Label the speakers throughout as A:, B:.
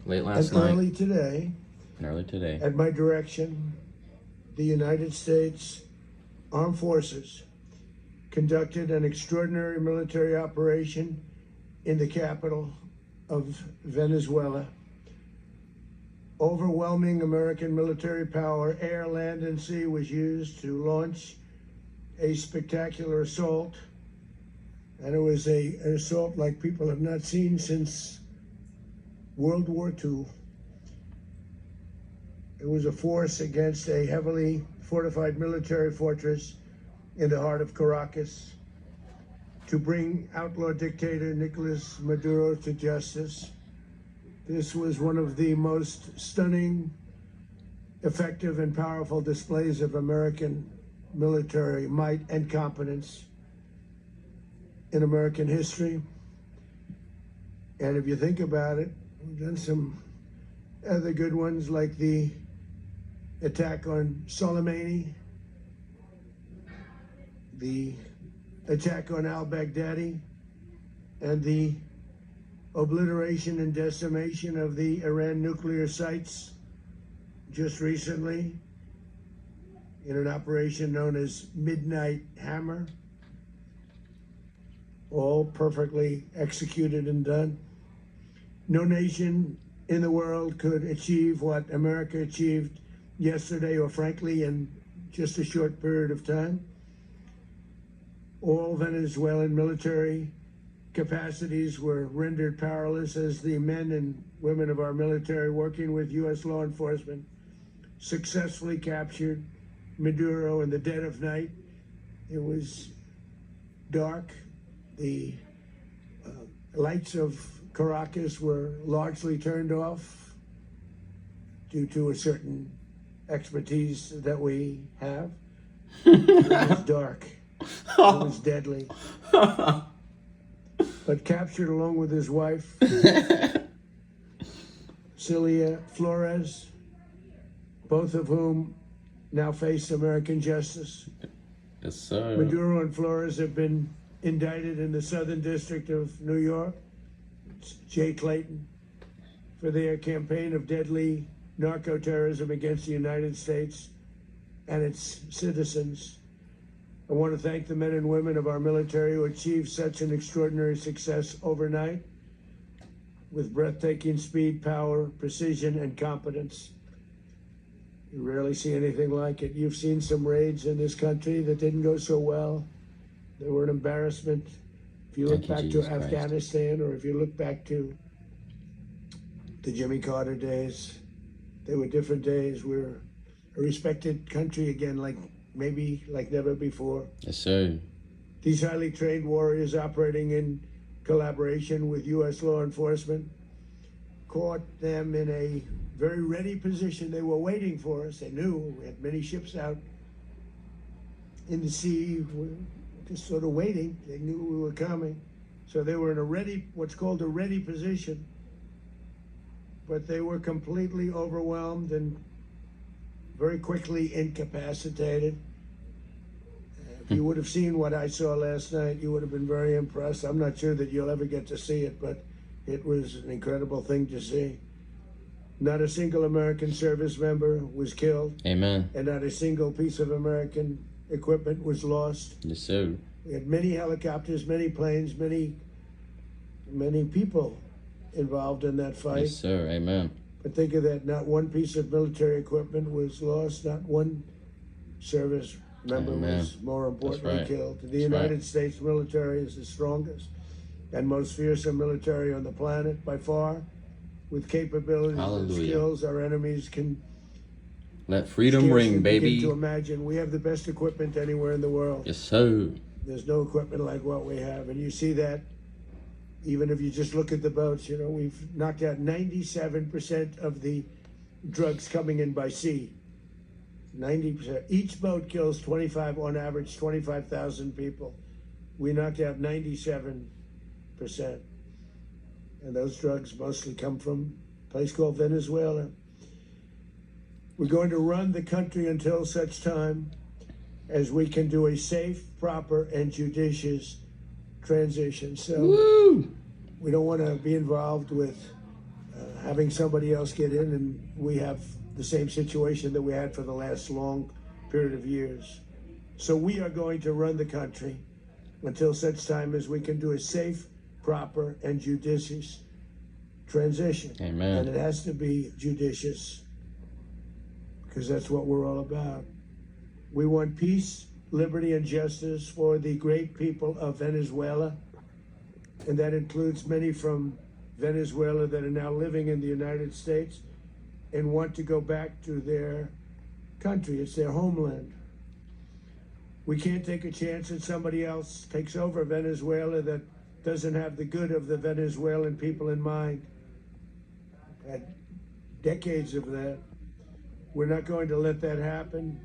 A: late last night.
B: Early today,
A: And early today.
B: at my direction, the United States Armed Forces conducted an extraordinary military operation in the capital of Venezuela. Overwhelming American military power, air, land, and sea, was used to launch a spectacular assault. And it was an assault like people have not seen since World War II. It was a force against a heavily fortified military fortress in the heart of Caracas to bring outlaw dictator Nicolas Maduro to justice. This was one of the most stunning, effective, and powerful displays of American military might and competence in American history. And if you think about it, we've done some other good ones, like the attack on Soleimani, the attack on al-Baghdadi, and the obliteration and decimation of the Iran nuclear sites just recently in an operation known as Midnight Hammer. All perfectly executed and done. No nation in the world could achieve what America achieved yesterday, or frankly, in just a short period of time. All Venezuelan military capacities were rendered powerless as the men and women of our military, working with U.S. law enforcement, successfully captured Maduro in the dead of night. It was dark. The lights of Caracas were largely turned off due to a certain expertise that we have. It was dark. It was deadly. But captured along with his wife, Celia Flores, both of whom now face American justice.
A: Yes, sir.
B: Maduro and Flores have been indicted in the Southern District of New York, Jay Clayton, for their campaign of deadly narco-terrorism against the United States and its citizens. I want to thank the men and women of our military who achieved such an extraordinary success overnight with breathtaking speed, power, precision, and competence. You rarely see anything like it. You've seen some raids in this country that didn't go so well. They were an embarrassment. If you look back to Afghanistan, or if you look back to the Jimmy Carter days, they were different days. We're a respected country again, like never before.
A: Yes, sir.
B: These highly trained warriors, operating in collaboration with U.S. law enforcement, caught them in a very ready position. They were waiting for us. They knew we had many ships out in the sea, just sort of waiting. They knew we were coming. So they were in a ready, what's called a ready position. But they were completely overwhelmed and very quickly incapacitated. If you would have seen what I saw last night, you would have been very impressed. I'm not sure that you'll ever get to see it, but it was an incredible thing to see. Not a single American service member was killed.
A: Amen.
B: And not a single piece of American equipment was lost.
A: Yes, sir.
B: We had many helicopters, many planes, many people involved in that fight.
A: Yes, sir. Amen.
B: But think of that, not one piece of military equipment was lost, not one service member was more importantly killed. The United States military is the strongest and most fearsome military on the planet by far, with capabilities and skills our enemies can
A: let freedom ring, baby.
B: Begin to imagine. We have the best equipment anywhere in the world.
A: Yes, sir.
B: There's no equipment like what we have, and you see that even if you just look at the boats. You know, we've knocked out 97% of the drugs coming in by sea. 90%. Each boat kills on average 25,000 people. We knocked out 97%. And those drugs mostly come from a place called Venezuela. We're going to run the country until such time as we can do a safe, proper, and judicious transition. So we don't want to be involved with having somebody else get in, and we have the same situation that we had for the last long period of years. So we are going to run the country until such time as we can do a safe, proper, and judicious transition.
A: Amen.
B: And it has to be judicious, because that's what we're all about. We want peace, liberty, and justice for the great people of Venezuela, and that includes many from Venezuela that are now living in the United States and want to go back to their country. It's their homeland. We can't take a chance that somebody else takes over Venezuela that doesn't have the good of the Venezuelan people in mind. Had decades of that. We're not going to let that happen.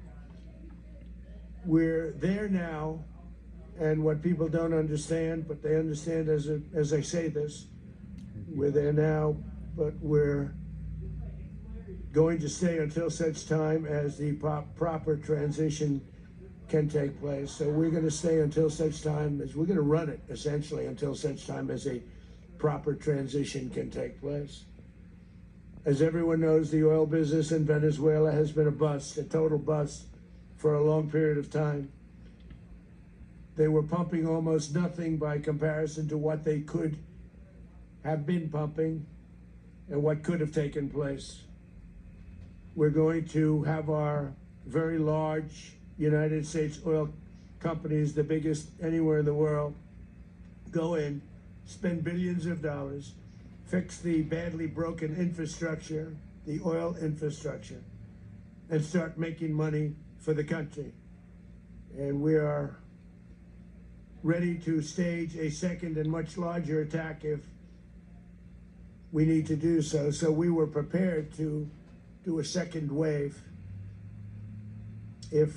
B: We're there now, and what people don't understand, but they understand as I say this, we're there now, but we're going to stay until such time as the proper transition can take place. So we're going to stay until such time as we're going to run it, essentially, until such time as a proper transition can take place. As everyone knows, the oil business in Venezuela has been a bust, a total bust, for a long period of time. They were pumping almost nothing by comparison to what they could have been pumping and what could have taken place. We're going to have our very large United States oil companies, the biggest anywhere in the world, go in, spend billions of dollars, fix the badly broken infrastructure, the oil infrastructure, and start making money for the country. And we are ready to stage a second and much larger attack if we need to do so. So we were prepared to do a second wave if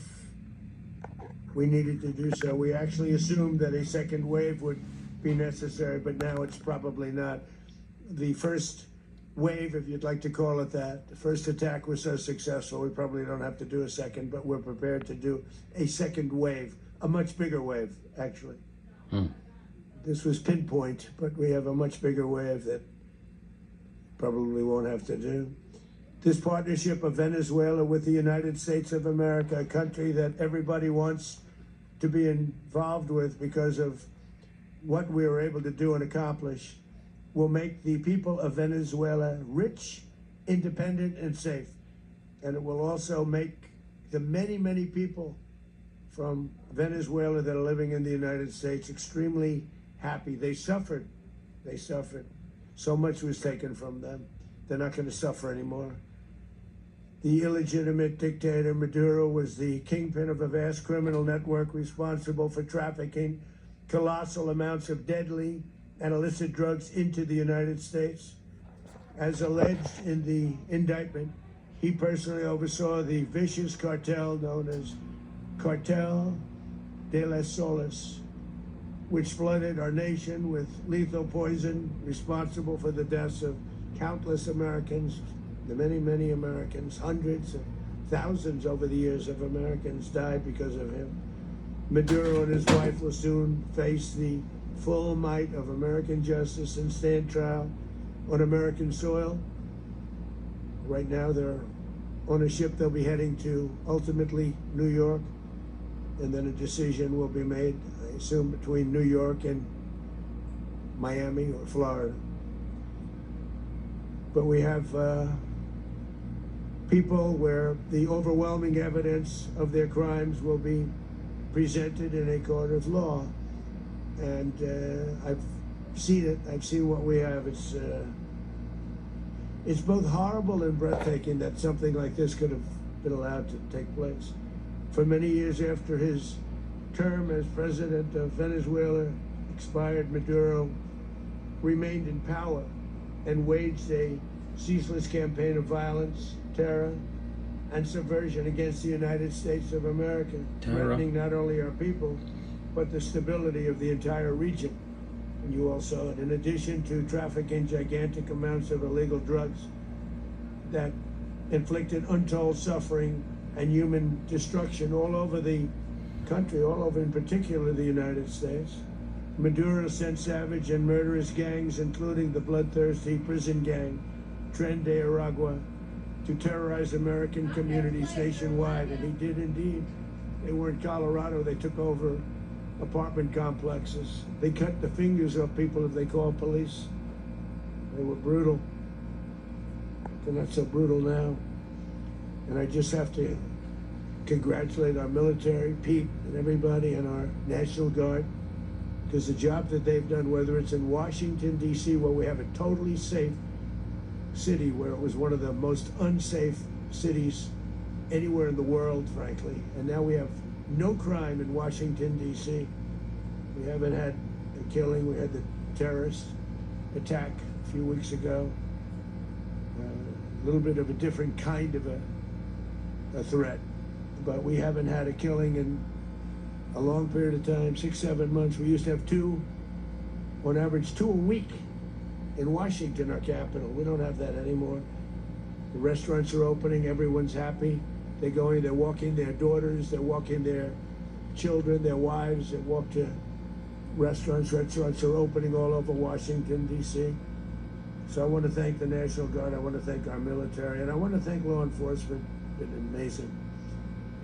B: we needed to do so. We actually assumed that a second wave would be necessary, but now it's probably not. The first wave, if you'd like to call it that, the first attack was so successful, we probably don't have to do a second, but we're prepared to do a second wave, a much bigger wave, actually. This was pinpoint, but we have a much bigger wave that probably won't have to do. This partnership of Venezuela with the United States of America, a country that everybody wants to be involved with because of what we were able to do and accomplish, will make the people of Venezuela rich, independent, and safe. And it will also make the many, many people from Venezuela that are living in the United States extremely happy. They suffered. They suffered. So much was taken from them. They're not going to suffer anymore. The illegitimate dictator Maduro was the kingpin of a vast criminal network responsible for trafficking colossal amounts of deadly and illicit drugs into the United States. As alleged in the indictment, he personally oversaw the vicious cartel known as Cartel de las Solas, which flooded our nation with lethal poison, responsible for the deaths of countless Americans, the many, many Americans. Hundreds of thousands over the years of Americans died because of him. Maduro and his wife will soon face the full might of American justice and stand trial on American soil. Right now they're on a ship. They'll be heading to ultimately New York, and then a decision will be made, I assume, between New York and Miami or Florida. But we have people where the overwhelming evidence of their crimes will be presented in a court of law. And I've seen it. I've seen what we have. It's both horrible and breathtaking that something like this could have been allowed to take place. For many years after his term as president of Venezuela expired, Maduro remained in power and waged a ceaseless campaign of violence, terror, and subversion against the United States of America, threatening not only our people, but the stability of the entire region. And you all saw it. In addition to trafficking gigantic amounts of illegal drugs that inflicted untold suffering and human destruction all over the country, all over in particular the United States, Maduro sent savage and murderous gangs, including the bloodthirsty prison gang Tren de Aragua to terrorize American communities nationwide, and he did indeed. They were in Colorado. They took over apartment complexes. They cut the fingers off people if they called police. They were brutal. They're not so brutal now. And I just have to congratulate our military, Pete, and everybody, and our National Guard, because the job that they've done, whether it's in Washington, D.C., where we have a totally safe city, where it was one of the most unsafe cities anywhere in the world, frankly, and now we have no crime in Washington, D.C. We haven't had a killing. We had the terrorist attack a few weeks ago. A little bit of a different kind of a threat, but we haven't had a killing in a long period of time, 6-7 months. We used to have two, on average 2 a week in Washington, our capital. We don't have that anymore. The restaurants are opening, everyone's happy. They're going, they're walking their daughters, they're walking their children, their wives, they walk to restaurants. Restaurants are opening all over Washington, D.C. So I want to thank the National Guard, I want to thank our military, and I want to thank law enforcement. It's been amazing.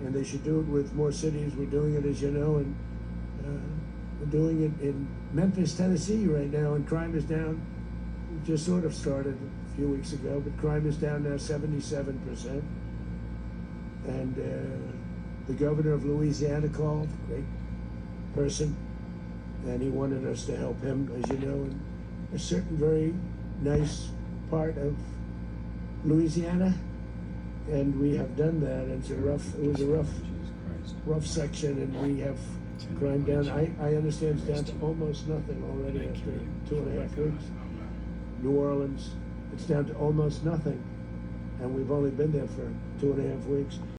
B: And they should do it with more cities. We're doing it, as you know, and we're doing it in Memphis, Tennessee right now, and crime is down. We just sort of started a few weeks ago, but crime is down now 77%. And the governor of Louisiana called, great person, and he wanted us to help him, as you know, in a certain very nice part of Louisiana. And we have done that. It was a rough section, and we have crime down. I understand it's down to almost nothing already after 2.5 weeks. New Orleans, it's down to almost nothing, and we've only been there for 2.5 weeks.